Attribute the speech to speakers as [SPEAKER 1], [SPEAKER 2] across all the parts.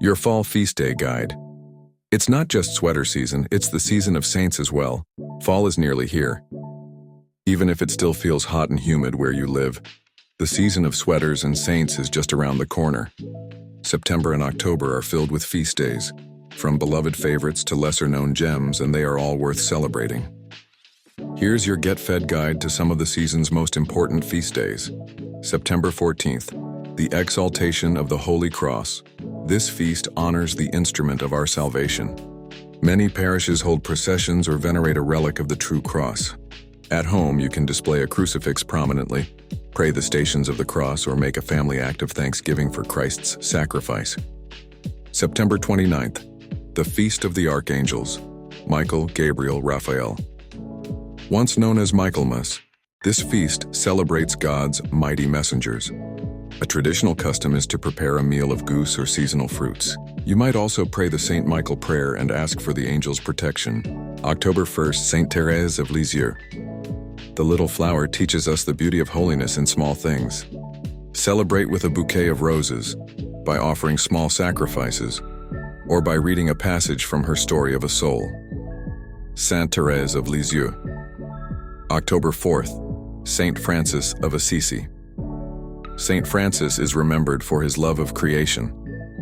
[SPEAKER 1] Your Fall Feast Day Guide. It's not just sweater season, it's the season of saints as well. Fall is nearly here. Even if it still feels hot and humid where you live, the season of sweaters and saints is just around the corner. September and October are filled with feast days, from beloved favorites to lesser-known gems, and they are all worth celebrating. Here's your Get Fed guide to some of the season's most important feast days. September 14th, the Exaltation of the Holy Cross. This feast honors the instrument of our salvation. Many parishes hold processions or venerate a relic of the true cross. At home, you can display a crucifix prominently, pray the Stations of the Cross, or make a family act of thanksgiving for Christ's sacrifice. September 29th, the Feast of the Archangels, Michael, Gabriel, Raphael. Once known as Michaelmas, this feast celebrates God's mighty messengers. A traditional custom is to prepare a meal of goose or seasonal fruits. You might also pray the Saint Michael prayer and ask for the angel's protection. October 1st, Saint Thérèse of Lisieux. The little flower teaches us the beauty of holiness in small things. Celebrate with a bouquet of roses, by offering small sacrifices, or by reading a passage from her story of a soul. Saint Thérèse of Lisieux. October 4th, Saint Francis of Assisi. Saint Francis is remembered for his love of creation.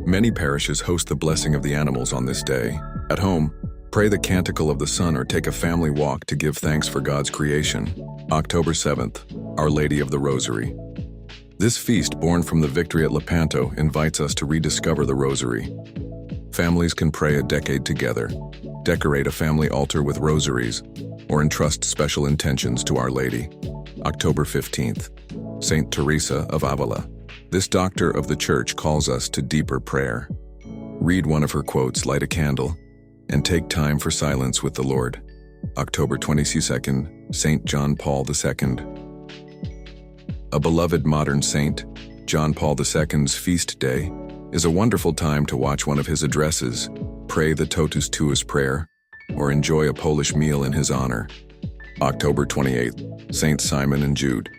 [SPEAKER 1] Many parishes host the blessing of the animals on this day. At home, pray the Canticle of the Sun or take a family walk to give thanks for God's creation. October 7th, Our Lady of the Rosary. This feast, born from the victory at Lepanto, invites us to rediscover the Rosary. Families can pray a decade together, decorate a family altar with rosaries, or entrust special intentions to Our Lady. October 15th, Saint Teresa of Avila. This doctor of the Church calls us to deeper prayer. Read one of her quotes, light a candle, and take time for silence with the Lord. October 22nd, Saint John Paul II. A beloved modern saint, John Paul II's feast day is a wonderful time to watch one of his addresses, pray the Totus Tuus prayer, or enjoy a Polish meal in his honor. October 28th, Saint Simon and Jude.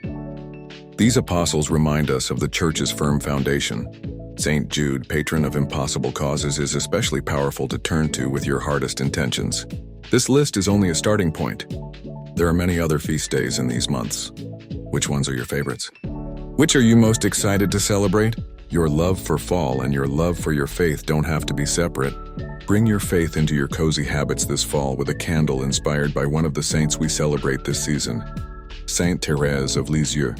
[SPEAKER 1] These apostles remind us of the Church's firm foundation. Saint Jude, patron of impossible causes, is especially powerful to turn to with your hardest intentions. This list is only a starting point. There are many other feast days in these months. Which ones are your favorites? Which are you most excited to celebrate? Your love for fall and your love for your faith don't have to be separate. Bring your faith into your cozy habits this fall with a candle inspired by one of the saints we celebrate this season, Saint Thérèse of Lisieux.